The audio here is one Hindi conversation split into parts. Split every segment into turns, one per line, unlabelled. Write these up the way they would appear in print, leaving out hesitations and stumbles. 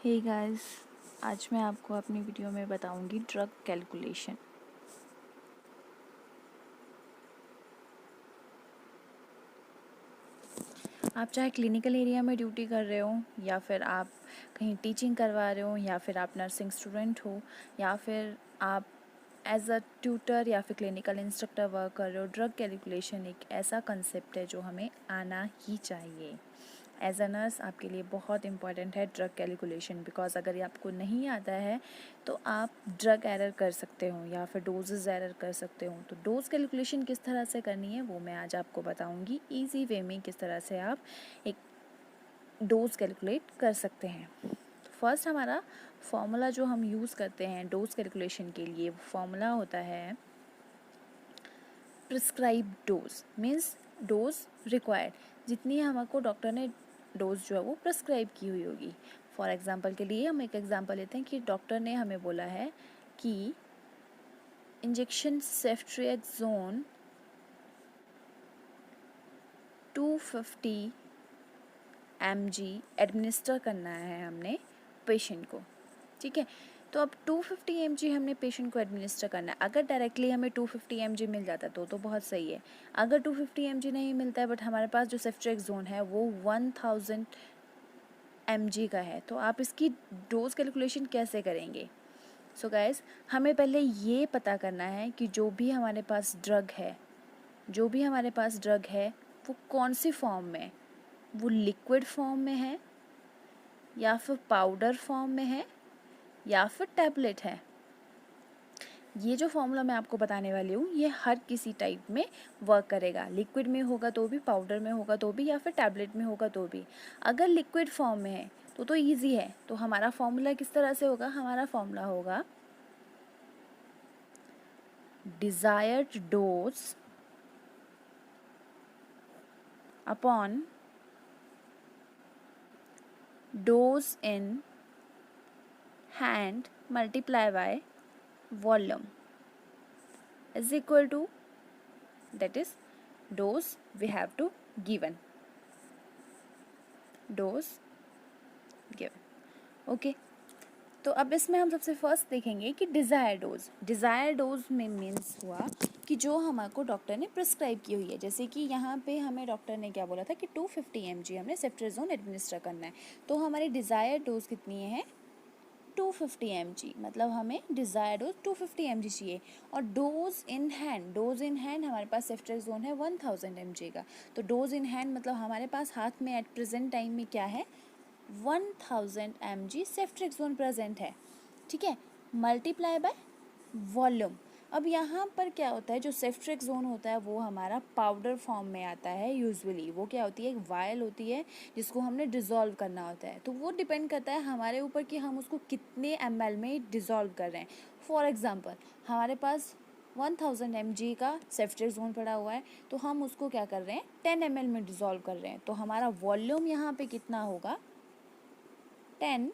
हे गाइस, आज मैं आपको अपनी वीडियो में बताऊंगी ड्रग कैलकुलेशन। आप चाहे क्लिनिकल एरिया में ड्यूटी कर रहे हो या फिर आप कहीं टीचिंग करवा रहे हो या फिर आप नर्सिंग स्टूडेंट हो या फिर आप एज अ ट्यूटर या फिर क्लिनिकल इंस्ट्रक्टर वर्क कर रहे हो, ड्रग कैलकुलेशन एक ऐसा कंसेप्ट है जो हमें आना ही चाहिए। एज अ नर्स आपके लिए बहुत इंपॉर्टेंट है ड्रग कैलकुलेशन, बिकॉज अगर आपको नहीं आता है तो आप ड्रग एरर कर सकते हो या फिर डोजेज एरर कर सकते हो। तो डोज कैलकुलेशन किस तरह से करनी है वो मैं आज आपको बताऊंगी ईजी वे में, किस तरह से आप एक डोज कैलकुलेट कर सकते हैं। तो फर्स्ट हमारा फॉर्मूला जो हम यूज़ करते हैं डोज कैलकुलेशन के लिए, वो फॉर्मूला होता है prescribe dose, means dose required, जितनी हमको डॉक्टर ने डोज जो है वो प्रिस्क्राइब की हुई होगी। फॉर एग्जांपल के लिए हम एक एग्जांपल लेते हैं कि डॉक्टर ने हमें बोला है कि इंजेक्शन सेफ्ट्रिएक्सोन 250 mg एडमिनिस्टर करना है हमने पेशेंट को, ठीक है। तो अब 250 mg हमने पेशेंट को एडमिनिस्टर करना है। अगर डायरेक्टली हमें 250 mg मिल जाता है तो बहुत सही है। अगर 250 mg नहीं मिलता है बट हमारे पास जो सेफ्ट्रिएक्सोन है वो 1000 mg का है, तो आप इसकी डोज कैलकुलेशन कैसे करेंगे? सो गाइस, हमें पहले ये पता करना है कि जो भी हमारे पास ड्रग है वो कौन सी फॉर्म में, वो लिक्विड फॉर्म में है या फिर पाउडर फॉर्म में है या फिर टैबलेट है। ये जो फॉर्मूला मैं आपको बताने वाली हूँ ये हर किसी टाइप में वर्क करेगा। लिक्विड में होगा तो भी, पाउडर में होगा तो भी, या फिर टैबलेट में होगा तो भी। अगर लिक्विड फॉर्म में है तो इजी है। तो हमारा फॉर्मूला किस तरह से होगा? हमारा फॉर्मूला होगा desired dose upon dose in hand multiply by volume is equal to, that is, dose we have to given, dose given, okay. तो अब इसमें हम सबसे फर्स्ट देखेंगे कि डिज़ायर डोज में मीन्स हुआ कि जो हमको डॉक्टर ने प्रिस्क्राइब की हुई है। जैसे कि यहाँ पे हमें डॉक्टर ने क्या बोला था कि 250 mg हमने सेफ्ट्रिएक्सोन एडमिनिस्टर करना है, तो हमारी डिज़ायर डोज कितनी है? 250 mg, मतलब हमें डिज़ायर डोज 250 mg चाहिए। और डोज इन हैंड हमारे पास सेफ्ट्रिएक्सोन है 1000 mg का, तो डोज इन हैंड मतलब हमारे पास हाथ में एट प्रेजेंट टाइम में क्या है? 1000 mg सेफ्ट्रिएक्सोन प्रेजेंट है, ठीक है, मल्टीप्लाई बाय वॉल्यूम। अब यहाँ पर क्या होता है, जो सेफ्ट्रिएक्सोन होता है वो हमारा पाउडर फॉर्म में आता है यूजुअली। वो क्या होती है? एक वायल होती है जिसको हमने डिज़ोल्व करना होता है। तो वो डिपेंड करता है हमारे ऊपर कि हम उसको कितने ml में डिज़ोल्व कर रहे हैं। फॉर एग्ज़ाम्पल, हमारे पास 1000 mg का सेफ्ट्रिएक्सोन पड़ा हुआ है, तो हम उसको क्या कर रहे हैं? 10 ml में डिज़ोल्व कर रहे हैं, तो हमारा वॉल्यूम यहाँ पे कितना होगा? 10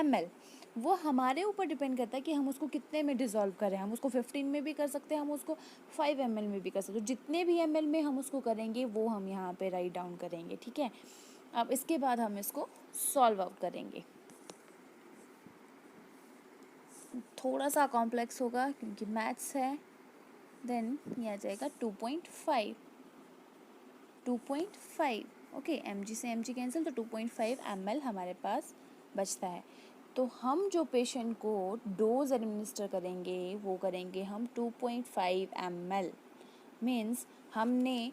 ml। वो हमारे ऊपर डिपेंड करता है कि हम उसको कितने में डिज़ोल्व करें। हम उसको 15 में भी कर सकते हैं, हम उसको 5 ml में भी कर सकते हैं। जितने भी ml में हम उसको करेंगे वो हम यहाँ पे राइट डाउन करेंगे, ठीक है। अब इसके बाद हम इसको सॉल्व आउट करेंगे। थोड़ा सा कॉम्प्लेक्स होगा क्योंकि मैथ्स है। देन ये आ जाएगा 2.5 ओके। mg से mg कैंसिल, तो 2.5 ml हमारे पास बचता है। तो हम जो पेशेंट को डोज एडमिनिस्टर करेंगे वो करेंगे हम 2.5 ml, मीन्स हमने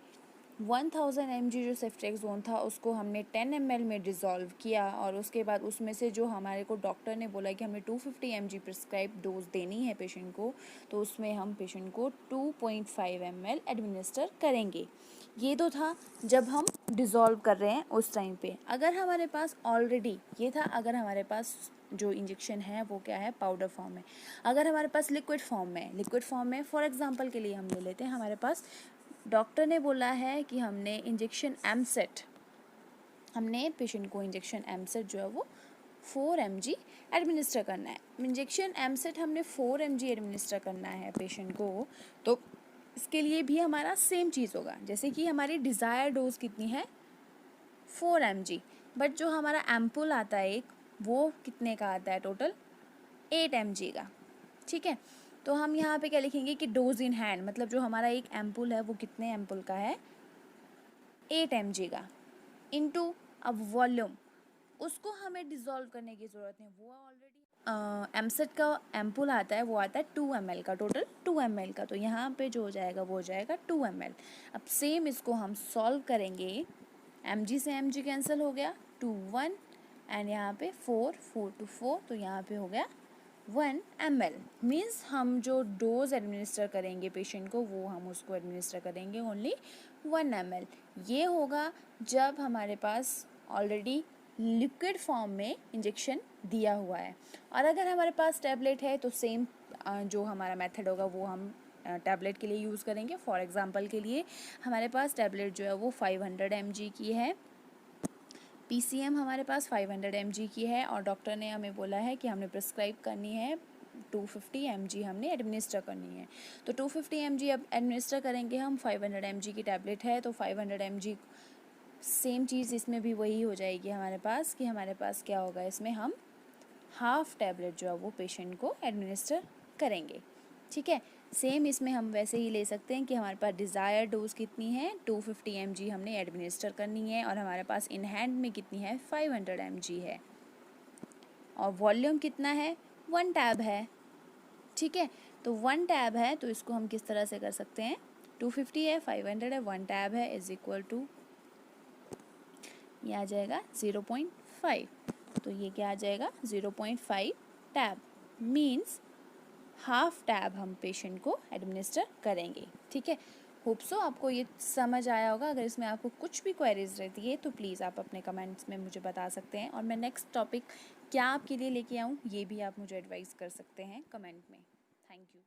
1000 mg जो सेफ्ट्रिएक्सोन था उसको हमने 10 ml में डिज़ोल्व किया, और उसके बाद उसमें से जो हमारे को डॉक्टर ने बोला कि हमें 250 mg प्रिस्क्राइब डोज देनी है पेशेंट को, तो उसमें हम पेशेंट को 2.5 ml एडमिनिस्टर करेंगे। ये तो था जब हम डिज़ोल्व कर रहे हैं उस टाइम पे। अगर हमारे पास ऑलरेडी ये था, अगर हमारे पास जो इंजेक्शन है वो क्या है? पाउडर फॉर्म में। अगर हमारे पास लिक्विड फॉर्म में फॉर एग्जांपल के लिए हम ले लेते हैं, हमारे पास डॉक्टर ने बोला है कि हमने इंजेक्शन एमसेट, हमने पेशेंट को इंजेक्शन एमसेट जो है वो 4 mg एडमिनिस्टर करना है। इंजेक्शन एमसेट हमने 4 mg एडमिनिस्टर करना है पेशेंट को, तो इसके लिए भी हमारा सेम चीज़ होगा। जैसे कि हमारी डिज़ायर डोज कितनी है? 4 mg, बट जो हमारा एम्पुल आता है एक, वो कितने का आता है टोटल, 8 mg का। ठीक है, तो हम यहाँ पे क्या लिखेंगे कि डोज इन हैंड, मतलब जो हमारा एक एम्पुल है वो कितने एम्पुल का है, 8 mg का, इनटू अब वॉल्यूम, उसको हमें डिज़ोल्व करने की ज़रूरत नहीं, वो ऑलरेडी एमसेट का एम्पुल आता है, वो आता है 2 ml का, टोटल 2 ml का, तो यहाँ पे जो हो जाएगा वो हो जाएगा 2 ml। अब सेम इसको हम सॉल्व करेंगे, mg से mg कैंसिल हो गया, 2 1 एंड यहाँ पे 4 4 to 4, तो यहाँ पे हो गया 1 ml। मीन्स हम जो डोज एडमिनिस्टर करेंगे पेशेंट को, वो हम उसको एडमिनिस्टर करेंगे ओनली 1 ml। ये होगा जब हमारे पास ऑलरेडी लिक्विड फॉर्म में इंजेक्शन दिया हुआ है, और अगर हमारे पास टैबलेट है तो सेम जो हमारा मेथड होगा वो हम टैबलेट के लिए यूज़ करेंगे। फॉर एग्जांपल के लिए हमारे पास टैबलेट जो है वो 500 mg की है, PCM हमारे पास 500 mg की है, और डॉक्टर ने हमें बोला है कि हमने प्रिस्क्राइब करनी है 250 mg हमने एडमिनिस्टर करनी है। तो 250 mg अब एडमिनिस्टर करेंगे हम, 500 mg की टैबलेट है तो 500 mg, सेम चीज़ इसमें भी वही हो जाएगी हमारे पास, कि हमारे पास क्या होगा, इसमें हम हाफ टैबलेट जो है वो पेशेंट को एडमिनिस्टर करेंगे। ठीक है, सेम इसमें हम वैसे ही ले सकते हैं कि हमारे पास डिज़ायर डोज कितनी है, 250 mg हमने एडमिनिस्टर करनी है, और हमारे पास इन हैंड में कितनी है, 500 mg है, और वॉल्यूम कितना है, 1 टैब है। ठीक है, तो 1 टैब है, तो इसको हम किस तरह से कर सकते हैं, 250 है, 500 है, 1 टैब है, इज इक्वल टू, ये आ जाएगा 0.5, तो ये क्या आ जाएगा 0.5 टैब, मीन्स हाफ टैब हम पेशेंट को एडमिनिस्टर करेंगे। ठीक है, होप सो आपको ये समझ आया होगा। अगर इसमें आपको कुछ भी क्वेरीज रहती है तो प्लीज़ आप अपने कमेंट्स में मुझे बता सकते हैं, और मैं नेक्स्ट टॉपिक क्या आपके लिए लेके आऊँ ये भी आप मुझे एडवाइस कर सकते हैं कमेंट में। Thank you.